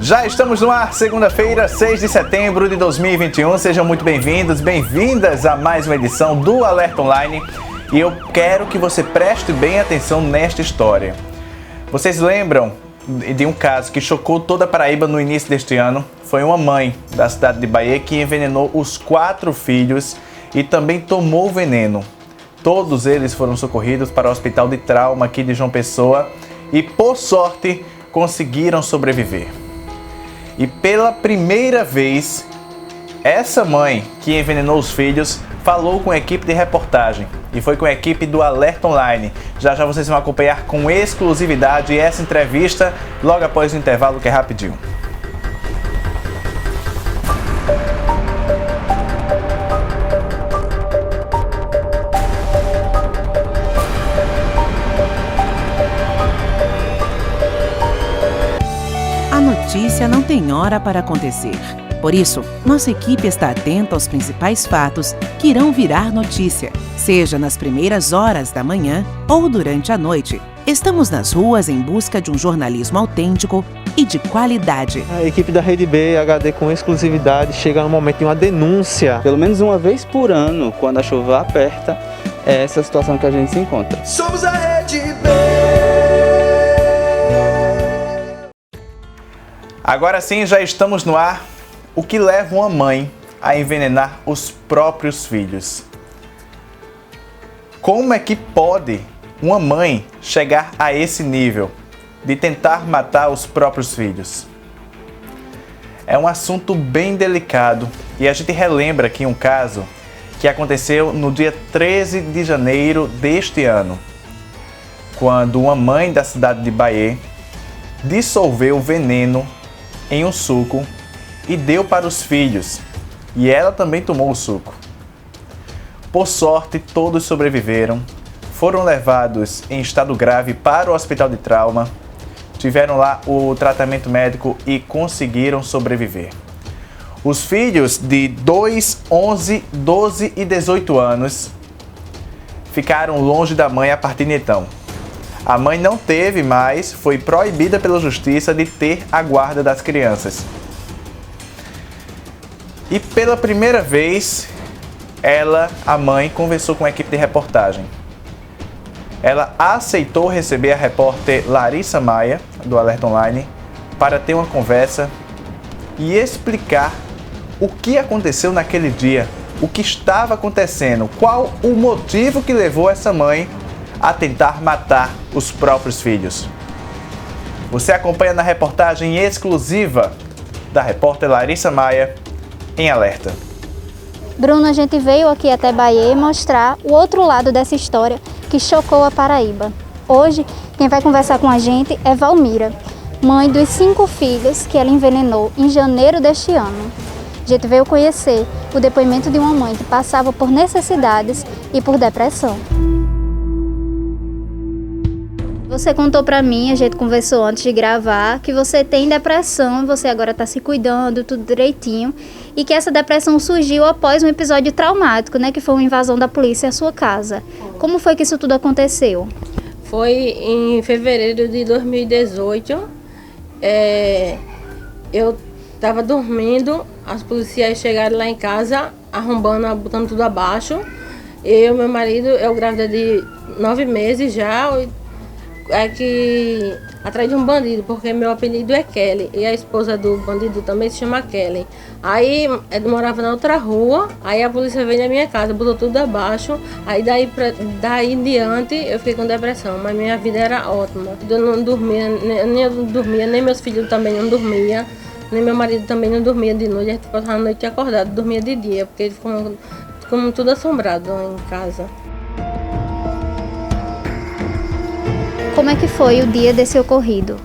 Já estamos no ar, segunda-feira, 6 de setembro de 2021. Sejam muito bem-vindos, bem-vindas a mais uma edição do Alerta Online. E eu quero que você preste bem atenção nesta história. Vocês lembram de um caso que chocou toda a Paraíba no início deste ano? Foi uma mãe da cidade de Bahia que envenenou os 4 filhos e também tomou o veneno. Todos eles foram socorridos para o Hospital de Trauma aqui de João Pessoa e, por sorte, conseguiram sobreviver. E pela primeira vez, essa mãe que envenenou os filhos falou com a equipe de reportagem e foi com a equipe do Alerta Online. Já já vocês vão acompanhar com exclusividade essa entrevista logo após o intervalo, que é rapidinho. A notícia não tem hora para acontecer. Por isso, nossa equipe está atenta aos principais fatos que irão virar notícia, seja nas primeiras horas da manhã ou durante a noite. Estamos nas ruas em busca de um jornalismo autêntico e de qualidade. A equipe da Rede B HD com exclusividade chega no momento de uma denúncia. Pelo menos uma vez por ano, quando a chuva aperta, é essa situação que a gente se encontra. Somos a Rede B. Agora sim, já estamos no ar. O que leva uma mãe a envenenar os próprios filhos? Como é que pode uma mãe chegar a esse nível de tentar matar os próprios filhos? É um assunto bem delicado e a gente relembra aqui um caso que aconteceu no dia 13 de janeiro deste ano, quando uma mãe da cidade de Bahia dissolveu veneno em um suco e deu para os filhos, e ela também tomou o suco. Por sorte, todos sobreviveram, foram levados em estado grave para o Hospital de Trauma, tiveram lá o tratamento médico e conseguiram sobreviver. Os filhos de 2, 11, 12 e 18 anos ficaram longe da mãe a partir de então. A mãe não teve mais, foi proibida pela justiça de ter a guarda das crianças. E pela primeira vez, a mãe, conversou com a equipe de reportagem. Ela aceitou receber a repórter Larissa Maia, do Alerta Online, para ter uma conversa e explicar o que aconteceu naquele dia, o que estava acontecendo, qual o motivo que levou essa mãe a tentar matar os próprios filhos. Você acompanha na reportagem exclusiva da repórter Larissa Maia, em Alerta. Bruno, a gente veio aqui até Bahia mostrar o outro lado dessa história que chocou a Paraíba. Hoje, quem vai conversar com a gente é Valmira, mãe dos 5 filhos que ela envenenou em janeiro deste ano. A gente veio conhecer o depoimento de uma mãe que passava por necessidades e por depressão. Você contou pra mim, a gente conversou antes de gravar, que você tem depressão, você agora tá se cuidando, tudo direitinho, e que essa depressão surgiu após um episódio traumático, né, que foi uma invasão da polícia à sua casa. Como foi que isso tudo aconteceu? Foi em fevereiro de 2018, eu tava dormindo, as policiais chegaram lá em casa, arrombando, botando tudo abaixo. Eu, meu marido, eu grávida de 9 meses já, atrás de um bandido, porque meu apelido é Kelly e a esposa do bandido também se chama Kelly. Aí eu morava na outra rua, aí a polícia veio na minha casa, botou tudo abaixo, aí daí em diante eu fiquei com depressão, mas minha vida era ótima. Eu não dormia, nem meus filhos também não dormiam, nem meu marido também não dormia de noite, a gente passava a noite acordado, dormia de dia, porque ele ficou tudo assombrado em casa. Como é que foi o dia desse ocorrido?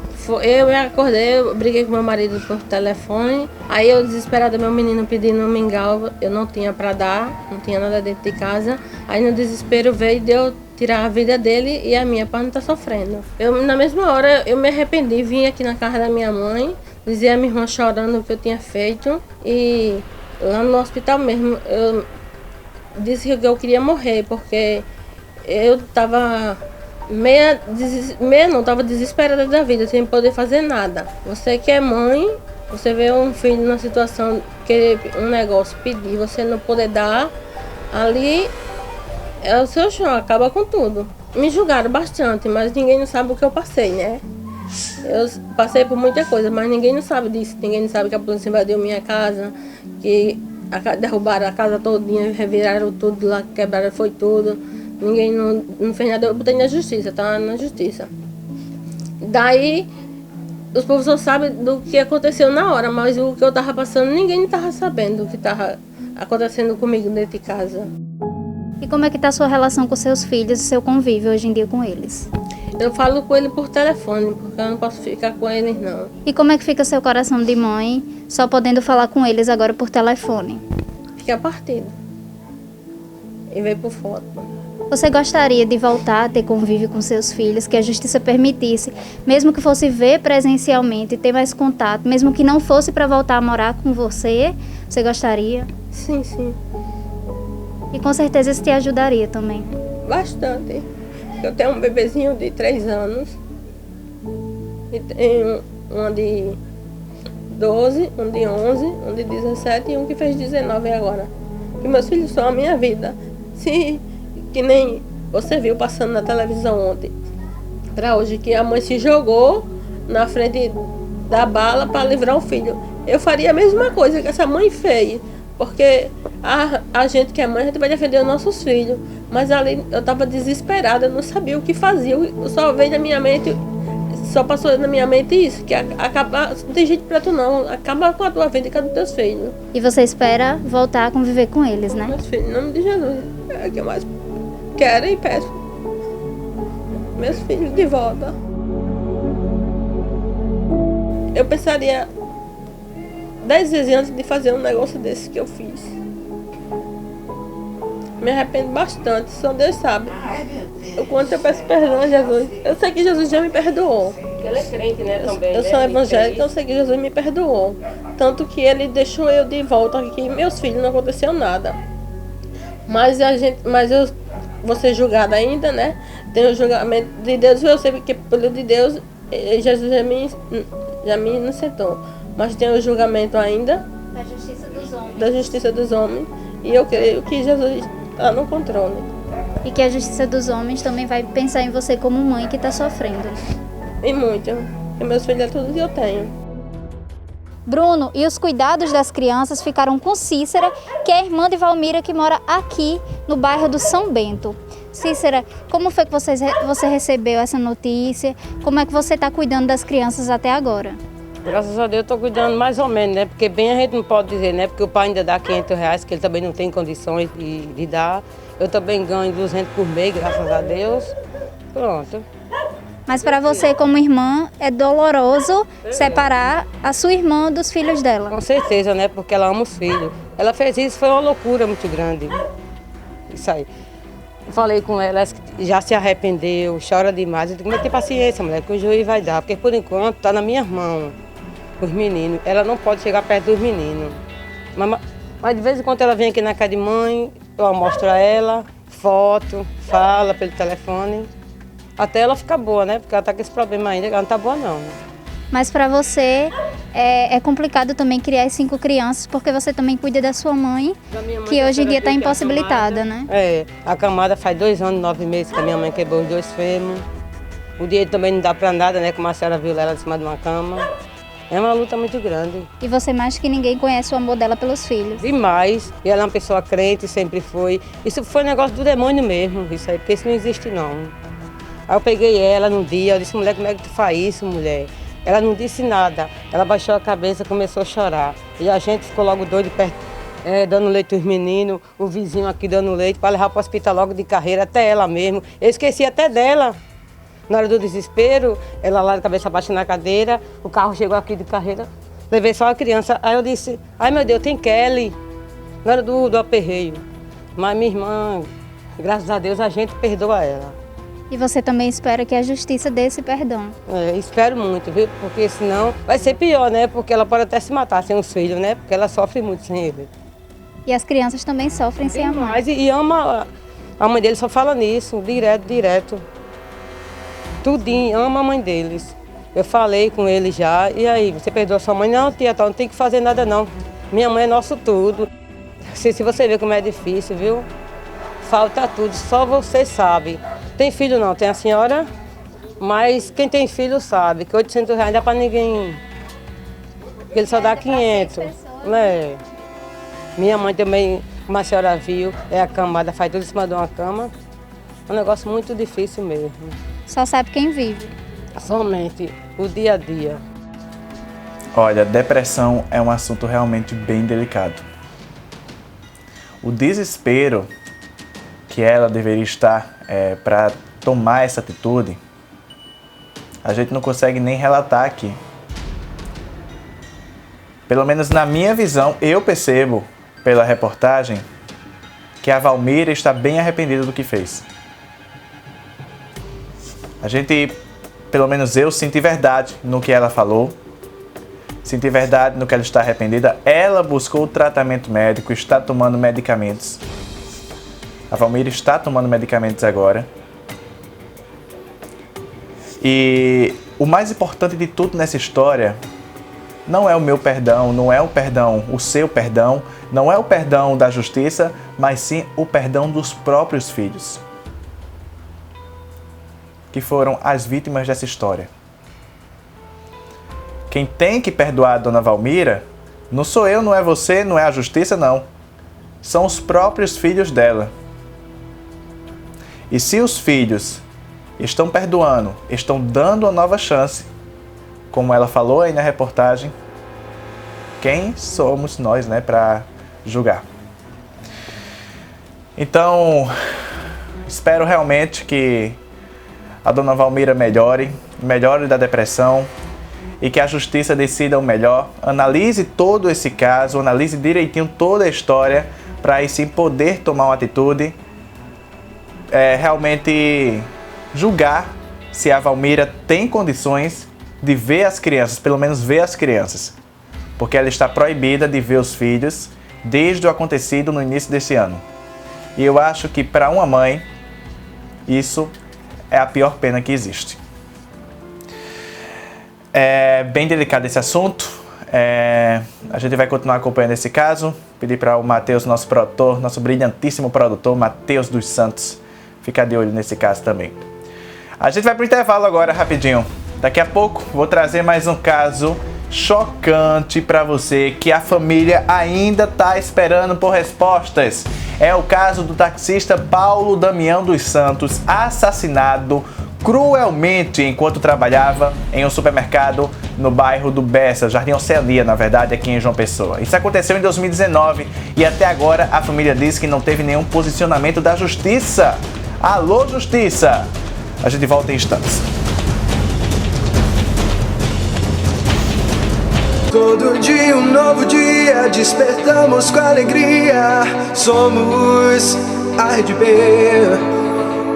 Eu me acordei, eu briguei com meu marido por telefone, aí eu desesperada, meu menino pedindo um mingau, eu não tinha para dar, não tinha nada dentro de casa, aí no desespero veio de eu tirar a vida dele e a minha para não estar sofrendo. Na mesma hora eu me arrependi, vim aqui na casa da minha mãe, dizia a minha irmã chorando o que eu tinha feito e lá no hospital mesmo eu disse que eu queria morrer, porque eu estava estava desesperada da vida, sem poder fazer nada. Você que é mãe, Você vê um filho numa situação que um negócio pedir, você não poder dar, ali é o seu chão, acaba com tudo. Me julgaram bastante, mas ninguém não sabe o que eu passei, né? Eu passei por muita coisa, mas ninguém não sabe disso. Ninguém não sabe que a polícia invadiu minha casa, que derrubaram a casa todinha, reviraram tudo lá, quebraram, foi tudo. Ninguém não fez nada, eu botei na justiça, tá na justiça. Daí, os professores sabem do que aconteceu na hora, mas o que eu tava passando, ninguém estava sabendo do que estava acontecendo comigo dentro de casa. E como é que está a sua relação com seus filhos e seu convívio hoje em dia com eles? Eu falo com ele por telefone, porque eu não posso ficar com eles, não. E como é que fica seu coração de mãe, só podendo falar com eles agora por telefone? Fica partido. E veio por foto. Você gostaria de voltar a ter convívio com seus filhos, que a justiça permitisse, mesmo que fosse ver presencialmente, ter mais contato, mesmo que não fosse para voltar a morar com você? Você gostaria? Sim, sim. E com certeza isso te ajudaria também. Bastante. Eu tenho um bebezinho de 3 anos. E tenho um de 12, um de 11, um de 17 e um que fez 19 agora. E meus filhos são a minha vida. Se, que nem você viu passando na televisão ontem, para hoje, que a mãe se jogou na frente da bala para livrar o filho. Eu faria a mesma coisa que essa mãe fez. Porque a gente que é mãe, a gente vai defender os nossos filhos. Mas ali eu estava desesperada, eu não sabia o que fazia. Só veio na minha mente, só passou na minha mente isso, que acabar, não tem jeito pra tu não, acaba com a tua vida e com a dos teus filhos. E você espera voltar a conviver com eles, né? Meus filhos, em nome de Jesus, é o que eu mais quero e peço. Meus filhos de volta. Eu pensaria 10 vezes antes de fazer um negócio desse que eu fiz. Me arrependo bastante, só Deus sabe. O quanto eu peço perdão a Jesus. Eu sei que Jesus já me perdoou. Ele é crente, né, também. Eu sou evangélica, eu sei que Jesus me perdoou. Tanto que ele deixou eu de volta aqui. Meus filhos não aconteceu nada. Mas eu vou ser julgada ainda, né? Tem o julgamento de Deus, eu sei que pelo de Deus, Jesus já me inocentou. Mas tem o julgamento ainda Da justiça dos homens. da justiça dos homens. E eu creio que Jesus está no controle. E que a justiça dos homens também vai pensar em você como mãe que está sofrendo. E muito. Porque meus filhos é tudo que eu tenho. Bruno e os cuidados das crianças ficaram com Cícera, que é a irmã de Valmira, que mora aqui no bairro do São Bento. Cícera, como foi que você recebeu essa notícia? Como é que você está cuidando das crianças até agora? Graças a Deus eu estou cuidando mais ou menos, né? Porque bem a gente não pode dizer, né? Porque o pai ainda dá R$500, que ele também não tem condições de dar. Eu também ganho 200 por mês, graças a Deus. Pronto. Mas para você, como irmã, é doloroso separar a sua irmã dos filhos dela. Com certeza, né? Porque ela ama os filhos. Ela fez isso, foi uma loucura muito grande. Isso aí. Eu falei com ela, ela já se arrependeu, chora demais. Eu digo, mas tem paciência, mulher, que o juiz vai dar. Porque por enquanto está na minha mão, os meninos. Ela não pode chegar perto dos meninos. Mas de vez em quando ela vem aqui na casa de mãe, eu mostro a ela, foto, fala pelo telefone. Até ela ficar boa, né? Porque ela está com esse problema ainda, ela não está boa não. Mas para você é complicado também criar 5 crianças, porque você também cuida da sua mãe, que hoje em dia está impossibilitada, né? É, a camada faz 2 anos e 9 meses que a minha mãe quebrou os 2 fêmur. O dinheiro também não dá para nada, né? Como a senhora viu ela em cima de uma cama. É uma luta muito grande. E você mais que ninguém conhece o amor dela pelos filhos. Demais. E ela é uma pessoa crente, sempre foi. Isso foi um negócio do demônio mesmo, isso aí, porque isso não existe não. Aí eu peguei ela num dia, eu disse, mulher, como é que tu faz isso, mulher? Ela não disse nada. Ela baixou a cabeça e começou a chorar. E a gente ficou logo doido, perto, dando leite aos meninos, o vizinho aqui dando leite, para levar para o hospital logo de carreira, até ela mesmo. Eu esqueci até dela. Na hora do desespero, ela lá de cabeça baixa na cadeira, o carro chegou aqui de carreira, levei só a criança. Aí eu disse, ai meu Deus, tem Kelly. Na hora do aperreio. Mas minha irmã, graças a Deus, a gente perdoa ela. E você também espera que a justiça dê esse perdão. Espero muito, viu? Porque senão vai ser pior, né? Porque ela pode até se matar sem os filhos, né? Porque ela sofre muito sem ele. E as crianças também sofrem sem a mãe. Mas e ama, a mãe dele só fala nisso, direto. Tudinho, ama a mãe deles. Eu falei com ele já, e aí, você perdoa sua mãe? Não, tia, não tem que fazer nada não. Minha mãe é nosso tudo. Se você vê como é difícil, viu? Falta tudo, só você sabe. Tem filho não, tem a senhora, mas quem tem filho sabe que R$800 não dá para ninguém. Ele só dá 500, né? Minha mãe também, como a senhora viu, é acamada, faz tudo em cima de uma cama. É um negócio muito difícil mesmo. Só sabe quem vive. Somente o dia a dia. Olha, depressão é um assunto realmente bem delicado. O desespero que ela deveria estar para tomar essa atitude, a gente não consegue nem relatar aqui. Pelo menos na minha visão, eu percebo pela reportagem que a Valmira está bem arrependida do que fez. A gente, pelo menos eu, senti verdade no que ela falou, senti verdade no que ela está arrependida. Ela buscou tratamento médico, está tomando medicamentos. A Valmira está tomando medicamentos agora. E o mais importante de tudo nessa história não é o meu perdão, não é o perdão, o seu perdão, não é o perdão da justiça, mas sim o perdão dos próprios filhos, que foram as vítimas dessa história. Quem tem que perdoar a dona Valmira não sou eu, não é você, não é a justiça, não. São os próprios filhos dela. E se os filhos estão perdoando, estão dando uma nova chance, como ela falou aí na reportagem, quem somos nós, né, para julgar? Então, espero realmente que a dona Valmira melhore da depressão e que a justiça decida o melhor, analise todo esse caso, analise direitinho toda a história para aí sim poder tomar uma atitude, realmente julgar se a Valmira tem condições de ver as crianças, pelo menos ver as crianças, porque ela está proibida de ver os filhos desde o acontecido no início desse ano. E eu acho que para uma mãe, isso é a pior pena que existe. É bem delicado esse assunto, a gente vai continuar acompanhando esse caso, pedir para o Matheus, nosso produtor, nosso brilhantíssimo produtor, Matheus dos Santos, ficar de olho nesse caso também. A gente vai para o intervalo agora, rapidinho. Daqui a pouco vou trazer mais um caso chocante para você que a família ainda está esperando por respostas. É o caso do taxista Paulo Damião dos Santos, assassinado cruelmente enquanto trabalhava em um supermercado no bairro do Bessa, Jardim Oceania, na verdade, aqui em João Pessoa. Isso aconteceu em 2019 e até agora a família diz que não teve nenhum posicionamento da justiça. Alô, justiça! A gente volta em instantes. Todo dia um novo dia, despertamos com alegria. Somos a Rede B,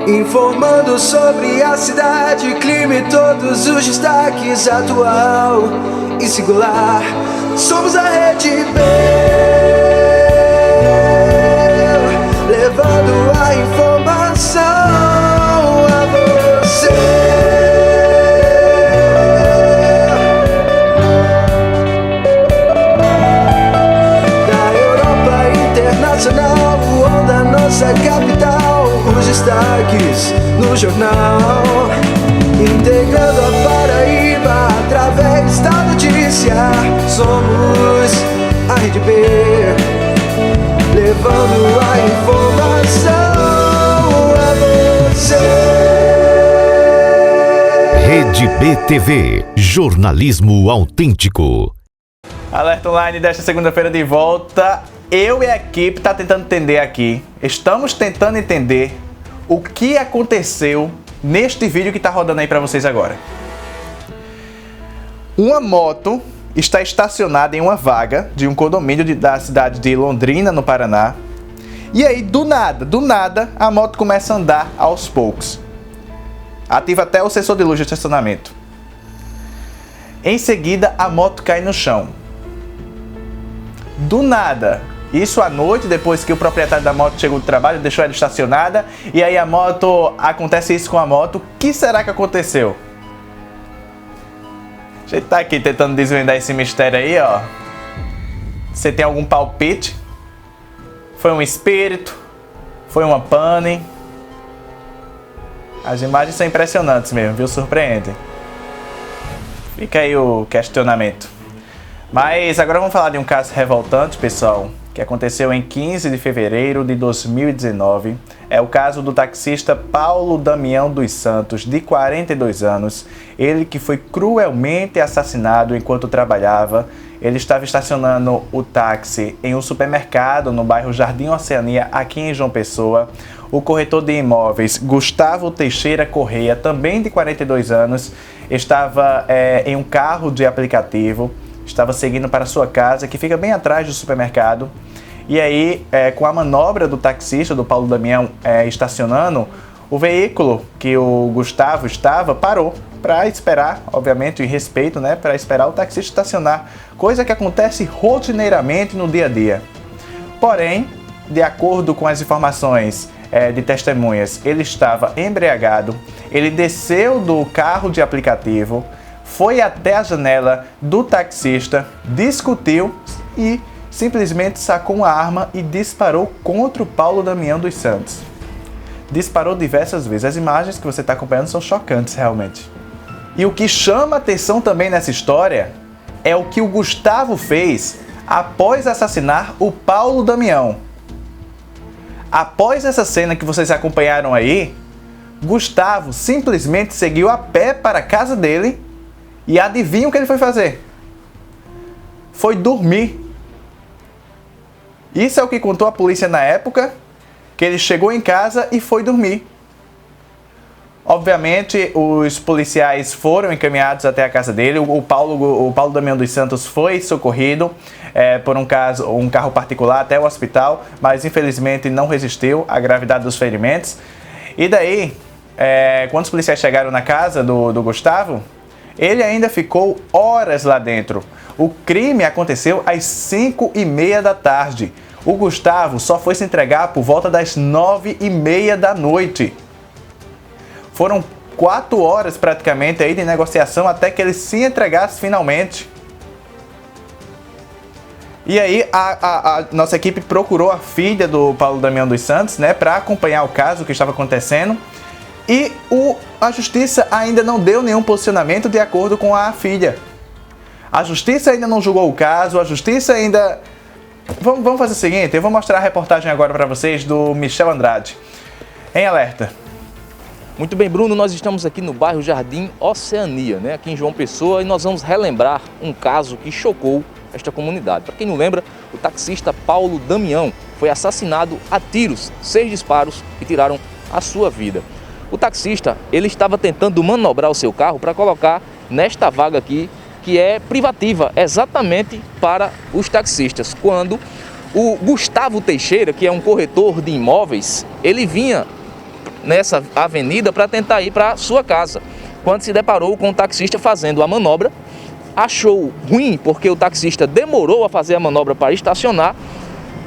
informando sobre a cidade, clima e todos os destaques, atual e singular. Somos a Rede B, levando a informação a você. Ou da nossa capital, os destaques no jornal, integrando a Paraíba através da notícia. Somos a Rede B, levando a informação a você. Rede B TV, jornalismo autêntico. Alerta Online desta segunda-feira de volta. Eu e a equipe tá tentando entender aqui, estamos tentando entender o que aconteceu neste vídeo que está rodando aí para vocês agora. Uma moto está estacionada em uma vaga de um condomínio da cidade de Londrina, no Paraná. E aí, do nada, a moto começa a andar aos poucos. Ativa até o sensor de luz de estacionamento. Em seguida, a moto cai no chão. Do nada. Isso à noite, depois que o proprietário da moto chegou do trabalho, deixou ela estacionada, e aí acontece isso com a moto. O que será que aconteceu? A gente tá aqui tentando desvendar esse mistério aí, ó. Você tem algum palpite? Foi um espírito? Foi uma pane? As imagens são impressionantes mesmo, viu? Surpreendem. Fica aí o questionamento. Mas agora vamos falar de um caso revoltante, pessoal, que aconteceu em 15 de fevereiro de 2019. É o caso do taxista Paulo Damião dos Santos, de 42 anos. Ele que foi cruelmente assassinado enquanto trabalhava. Ele estava estacionando o táxi em um supermercado no bairro Jardim Oceania, aqui em João Pessoa. O corretor de imóveis, Gustavo Teixeira Correia, também de 42 anos, estava em um carro de aplicativo. Estava seguindo para sua casa, que fica bem atrás do supermercado. E aí, com a manobra do taxista, do Paulo Damião, estacionando, o veículo que o Gustavo estava parou para esperar, obviamente, em respeito, né, para esperar o taxista estacionar, coisa que acontece rotineiramente no dia a dia. Porém, de acordo com as informações de testemunhas, ele estava embriagado, ele desceu do carro de aplicativo, foi até a janela do taxista, discutiu e simplesmente sacou uma arma e disparou contra o Paulo Damião dos Santos. Disparou diversas vezes. As imagens que você está acompanhando são chocantes, realmente. E o que chama atenção também nessa história é o que o Gustavo fez após assassinar o Paulo Damião. Após essa cena que vocês acompanharam aí, Gustavo simplesmente seguiu a pé para a casa dele. E adivinha o que ele foi fazer? Foi dormir. Isso é o que contou a polícia na época, que ele chegou em casa e foi dormir. Obviamente, os policiais foram encaminhados até a casa dele. O Paulo Damião dos Santos foi socorrido por um carro particular até o hospital, mas infelizmente não resistiu à gravidade dos ferimentos. E daí, quando os policiais chegaram na casa do Gustavo, ele ainda ficou horas lá dentro. O crime aconteceu às 5h30 da tarde. O Gustavo só foi se entregar por volta das 9h30 da noite. Foram 4 horas praticamente aí de negociação até que ele se entregasse finalmente. E aí a nossa equipe procurou a filha do Paulo Damião dos Santos, né, para acompanhar o caso, o que estava acontecendo. E a justiça ainda não deu nenhum posicionamento de acordo com a filha. A justiça ainda não julgou o caso, a justiça ainda... Vamos fazer o seguinte, eu vou mostrar a reportagem agora para vocês do Michel Andrade. Em alerta. Muito bem, Bruno, nós estamos aqui no bairro Jardim Oceania, né, aqui em João Pessoa, e nós vamos relembrar um caso que chocou esta comunidade. Para quem não lembra, o taxista Paulo Damião foi assassinado a tiros, 6 disparos que tiraram a sua vida. O taxista, ele estava tentando manobrar o seu carro para colocar nesta vaga aqui, que é privativa, exatamente para os taxistas. Quando o Gustavo Teixeira, que é um corretor de imóveis, ele vinha nessa avenida para tentar ir para sua casa. Quando se deparou com o taxista fazendo a manobra, achou ruim porque o taxista demorou a fazer a manobra para estacionar.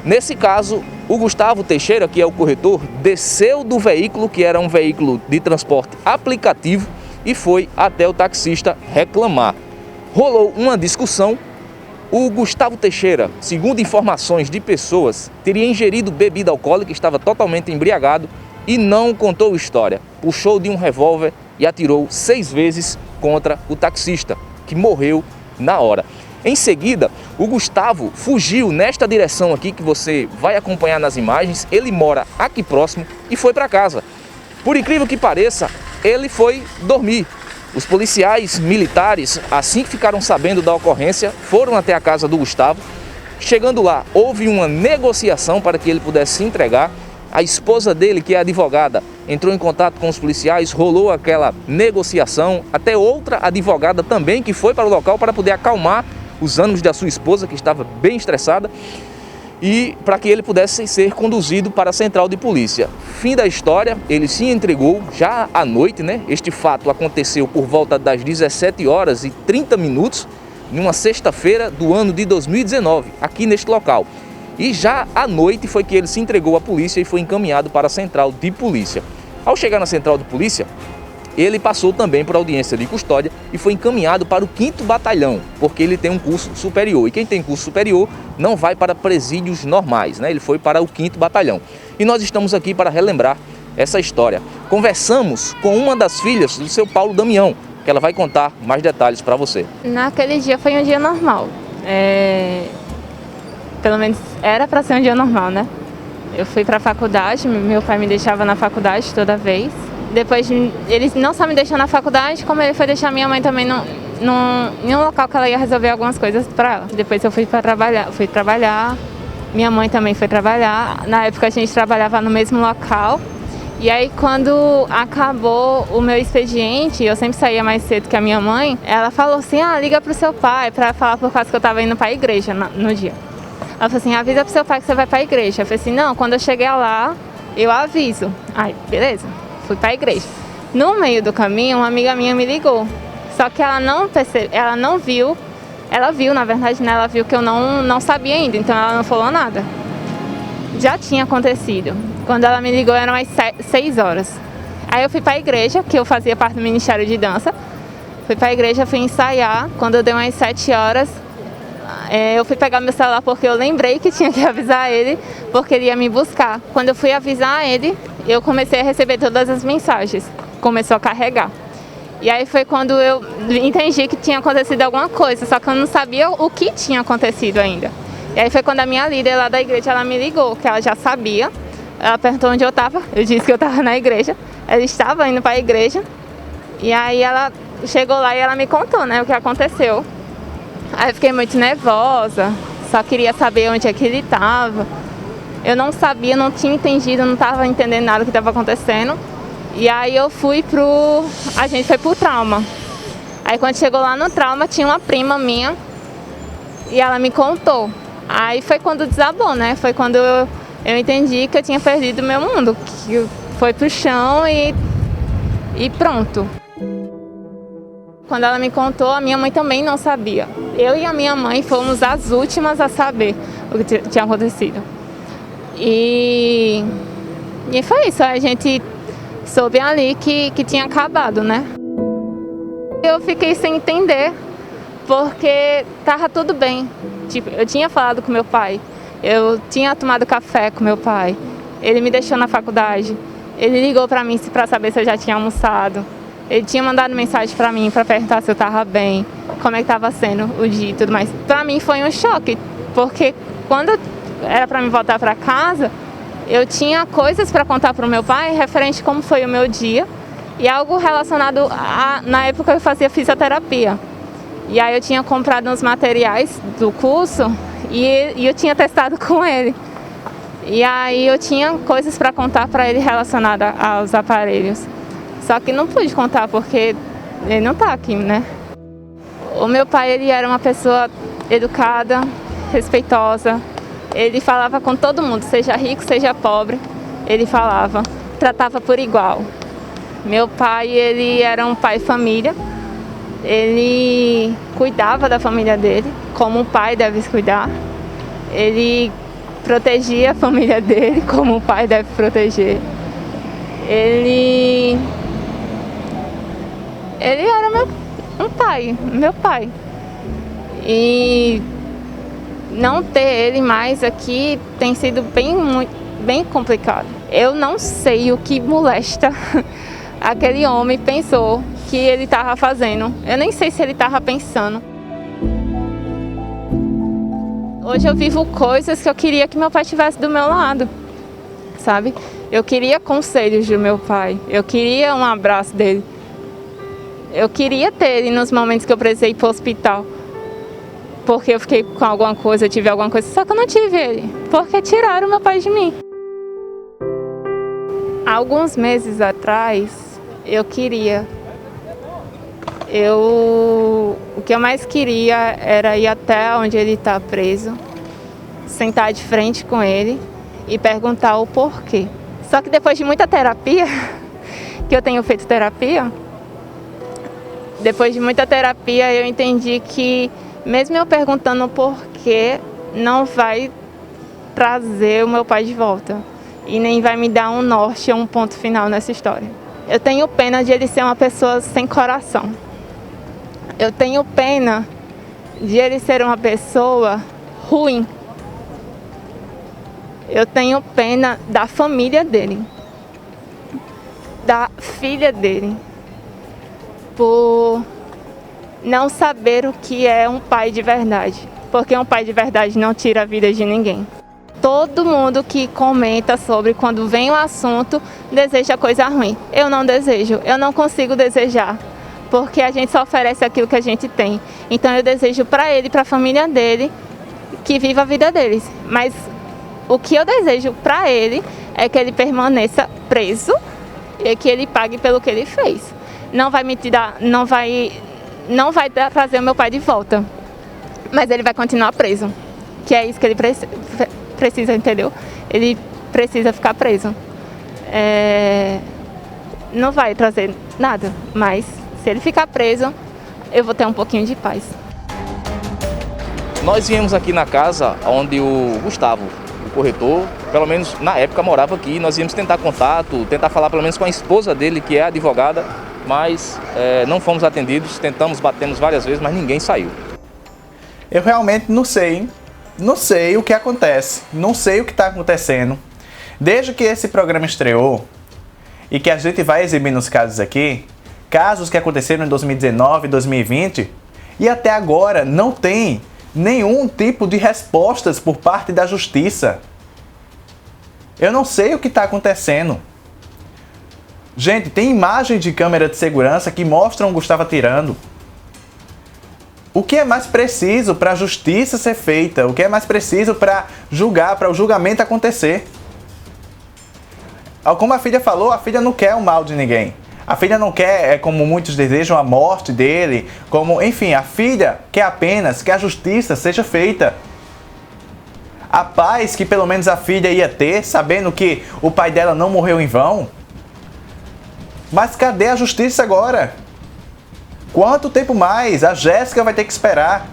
Nesse caso, o Gustavo Teixeira, que é o corretor, desceu do veículo, que era um veículo de transporte aplicativo, e foi até o taxista reclamar. Rolou uma discussão. O Gustavo Teixeira, segundo informações de pessoas, teria ingerido bebida alcoólica, estava totalmente embriagado e não contou história. Puxou de um revólver e atirou 6 vezes contra o taxista, que morreu na hora. Em seguida, o Gustavo fugiu nesta direção aqui que você vai acompanhar nas imagens. Ele mora aqui próximo e foi para casa. Por incrível que pareça, ele foi dormir. Os policiais militares, assim que ficaram sabendo da ocorrência, foram até a casa do Gustavo. Chegando lá, houve uma negociação para que ele pudesse se entregar. A esposa dele, que é advogada, entrou em contato com os policiais, rolou aquela negociação. Até outra advogada também que foi para o local para poder acalmar os ânimos da sua esposa, que estava bem estressada, e para que ele pudesse ser conduzido para a central de polícia. Fim da história, ele se entregou já à noite, né? Este fato aconteceu por volta das 17h30, em uma sexta-feira do ano de 2019, aqui neste local. E já à noite foi que ele se entregou à polícia e foi encaminhado para a central de polícia. Ao chegar na central de polícia, ele passou também por audiência de custódia e foi encaminhado para o 5º Batalhão, porque ele tem um curso superior. E quem tem curso superior não vai para presídios normais, né? Ele foi para o 5º Batalhão. E nós estamos aqui para relembrar essa história. Conversamos com uma das filhas do seu Paulo Damião, que ela vai contar mais detalhes para você. Naquele dia foi um dia normal. Pelo menos era para ser um dia normal, né? Eu fui para a faculdade, meu pai me deixava na faculdade toda vez. Depois ele não só me deixou na faculdade, como ele foi deixar minha mãe também em um local que ela ia resolver algumas coisas para ela. Depois eu fui trabalhar, minha mãe também foi trabalhar. Na época a gente trabalhava no mesmo local. E aí quando acabou o meu expediente, eu sempre saía mais cedo que a minha mãe, ela falou assim, liga pro seu pai para falar por causa que eu estava indo para a igreja no dia. Ela falou assim, avisa pro seu pai que você vai para a igreja. Eu falei assim, não, quando eu chegar lá, eu aviso. Aí, beleza, fui para a igreja. No meio do caminho, uma amiga minha me ligou. Só que ela não viu, ela viu, na verdade, né? Ela viu que eu não sabia ainda, então ela não falou nada. Já tinha acontecido. Quando ela me ligou, eram as 6 horas. Aí eu fui para a igreja, que eu fazia parte do Ministério de Dança. Fui para a igreja, fui ensaiar. Quando eu dei umas 7 horas, eu fui pegar meu celular porque eu lembrei que tinha que avisar ele, porque ele ia me buscar. Quando eu fui avisar ele, eu comecei a receber todas as mensagens. Começou a carregar. E aí foi quando eu entendi que tinha acontecido alguma coisa, só que eu não sabia o que tinha acontecido ainda. E aí foi quando a minha líder lá da igreja, ela me ligou, que ela já sabia. Ela perguntou onde eu estava, eu disse que eu estava na igreja. Ela estava indo para a igreja. E aí ela chegou lá e ela me contou, né, o que aconteceu. Aí eu fiquei muito nervosa, só queria saber onde é que ele estava. Eu não sabia, não tinha entendido, não estava entendendo nada do que estava acontecendo. E aí a gente foi pro trauma. Aí quando chegou lá no trauma, tinha uma prima minha e ela me contou. Aí foi quando desabou, né? Foi quando eu entendi que eu tinha perdido meu mundo, que foi pro chão e pronto. Quando ela me contou, a minha mãe também não sabia. Eu e a minha mãe fomos as últimas a saber o que tinha acontecido. E foi isso, a gente soube ali que tinha acabado, né? Eu fiquei sem entender, porque tava tudo bem. Tipo, eu tinha falado com meu pai, eu tinha tomado café com meu pai, ele me deixou na faculdade, ele ligou para mim para saber se eu já tinha almoçado, ele tinha mandado mensagem para mim para perguntar se eu tava bem, como é que tava sendo o dia e tudo mais. Para mim foi um choque, porque quando era para mim voltar para casa, eu tinha coisas para contar para o meu pai referente a como foi o meu dia e algo relacionado na época eu fazia fisioterapia. E aí eu tinha comprado uns materiais do curso e eu tinha testado com ele. E aí eu tinha coisas para contar para ele relacionadas aos aparelhos. Só que não pude contar porque ele não está aqui, né? O meu pai, ele era uma pessoa educada, respeitosa. Ele falava com todo mundo, seja rico, seja pobre, ele falava, tratava por igual. Meu pai, ele era um pai família, ele cuidava da família dele, como um pai deve cuidar. Ele protegia a família dele, como um pai deve proteger. Ele era meu pai. E não ter ele mais aqui tem sido bem complicado. Eu não sei o que molesta aquele homem pensou que ele estava fazendo. Eu nem sei se ele estava pensando. Hoje eu vivo coisas que eu queria que meu pai estivesse do meu lado, sabe? Eu queria conselhos do meu pai, eu queria um abraço dele. Eu queria ter ele nos momentos que eu precisei ir para o hospital. Porque eu fiquei com alguma coisa, eu tive alguma coisa, só que eu não tive ele, porque tiraram meu pai de mim. Há alguns meses atrás, eu queria. O que eu mais queria era ir até onde ele está preso, sentar de frente com ele e perguntar o porquê. Só que depois de muita terapia, que eu tenho feito terapia, depois de muita terapia eu entendi que mesmo eu perguntando o porquê, não vai trazer o meu pai de volta. E nem vai me dar um norte ou um ponto final nessa história. Eu tenho pena de ele ser uma pessoa sem coração. Eu tenho pena de ele ser uma pessoa ruim. Eu tenho pena da família dele, da filha dele, por não saber o que é um pai de verdade, porque um pai de verdade não tira a vida de ninguém. Todo mundo que comenta sobre quando vem o assunto deseja coisa ruim. Eu não desejo, eu não consigo desejar, porque a gente só oferece aquilo que a gente tem. Então eu desejo para ele, para a família dele, que viva a vida deles. Mas o que eu desejo para ele é que ele permaneça preso e que ele pague pelo que ele fez. Não vai me tirar, não vai trazer o meu pai de volta, mas ele vai continuar preso, que é isso que ele precisa, entendeu? Ele precisa ficar preso. Não vai trazer nada, mas se ele ficar preso, eu vou ter um pouquinho de paz. Nós viemos aqui na casa onde o Gustavo, o corretor, pelo menos na época morava aqui. Nós íamos tentar contato, tentar falar pelo menos com a esposa dele, que é advogada, mas não fomos atendidos. Batemos várias vezes, mas ninguém saiu. Eu realmente não sei o que acontece, não sei o que está acontecendo. Desde que esse programa estreou e que a gente vai exibir nos casos aqui, casos que aconteceram em 2019, 2020, e até agora não tem nenhum tipo de respostas por parte da justiça. Eu não sei o que está acontecendo. Gente, tem imagens de câmera de segurança que mostram o Gustavo atirando. O que é mais preciso para a justiça ser feita? O que é mais preciso para julgar, para o julgamento acontecer? Como a filha falou, a filha não quer o mal de ninguém. A filha não quer, como muitos desejam, a morte dele. Enfim, a filha quer apenas que a justiça seja feita. A paz que pelo menos a filha ia ter, sabendo que o pai dela não morreu em vão. Mas cadê a justiça agora? Quanto tempo mais? A Jéssica vai ter que esperar.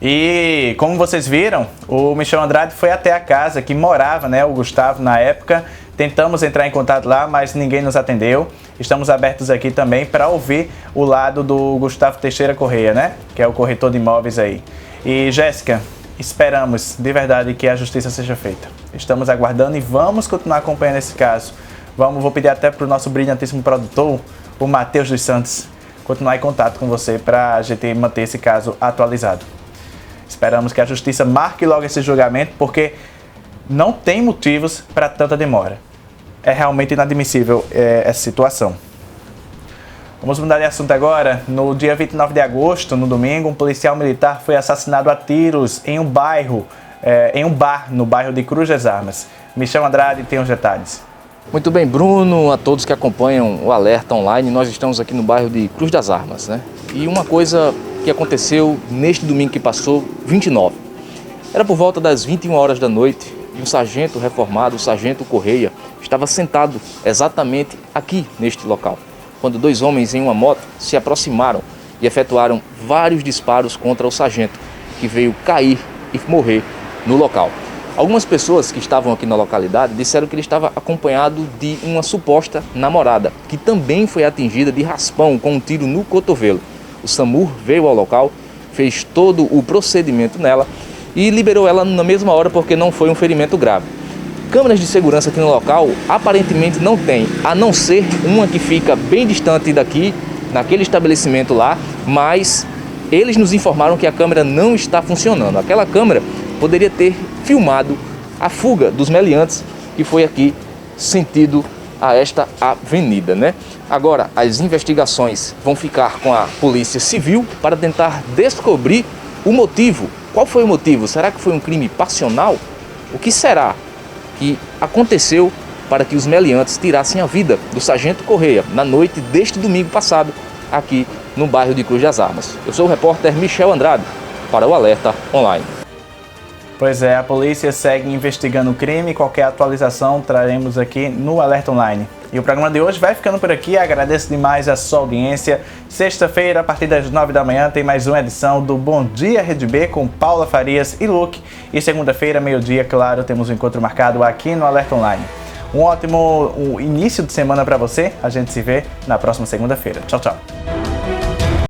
E como vocês viram, o Michel Andrade foi até a casa que morava, o Gustavo na época. Tentamos entrar em contato lá, mas ninguém nos atendeu. Estamos abertos aqui também para ouvir o lado do Gustavo Teixeira Correia, que é o corretor de imóveis aí. E Jéssica, esperamos de verdade que a justiça seja feita. Estamos aguardando e vamos continuar acompanhando esse caso. Vou pedir até para o nosso brilhantíssimo produtor, o Matheus dos Santos, continuar em contato com você para a gente manter esse caso atualizado. Esperamos que a justiça marque logo esse julgamento, porque não tem motivos para tanta demora. É realmente inadmissível essa situação. Vamos mudar de assunto agora. No dia 29 de agosto, no domingo, um policial militar foi assassinado a tiros em um bar no bairro de Cruz das Armas. Michel Andrade tem os detalhes. Muito bem, Bruno, a todos que acompanham o Alerta Online, nós estamos aqui no bairro de Cruz das Armas, E uma coisa que aconteceu neste domingo que passou, 29. Era por volta das 21 horas da noite e um sargento reformado, o sargento Correia, estava sentado exatamente aqui neste local, quando dois homens em uma moto se aproximaram e efetuaram vários disparos contra o sargento, que veio cair e morrer no local. Algumas pessoas que estavam aqui na localidade disseram que ele estava acompanhado de uma suposta namorada, que também foi atingida de raspão com um tiro no cotovelo. O SAMU veio ao local, fez todo o procedimento nela e liberou ela na mesma hora porque não foi um ferimento grave. Câmeras de segurança aqui no local aparentemente não tem, a não ser uma que fica bem distante daqui, naquele estabelecimento lá, mas eles nos informaram que a câmera não está funcionando. Aquela câmera poderia ter filmado a fuga dos meliantes que foi aqui sentido a esta avenida, Agora, as investigações vão ficar com a Polícia Civil para tentar descobrir o motivo. Qual foi o motivo? Será que foi um crime passional? O que será que aconteceu para que os meliantes tirassem a vida do sargento Correia na noite deste domingo passado, aqui no bairro de Cruz das Armas? Eu sou o repórter Michel Andrade, para o Alerta Online. Pois é, a polícia segue investigando o crime. Qualquer atualização traremos aqui no Alerta Online. E o programa de hoje vai ficando por aqui. Agradeço demais a sua audiência. Sexta-feira, a partir das 9 da manhã, tem mais uma edição do Bom Dia Rede B com Paula Farias e Luke. E segunda-feira, meio-dia, claro, temos um encontro marcado aqui no Alerta Online. Um ótimo início de semana para você. A gente se vê na próxima segunda-feira. Tchau, tchau.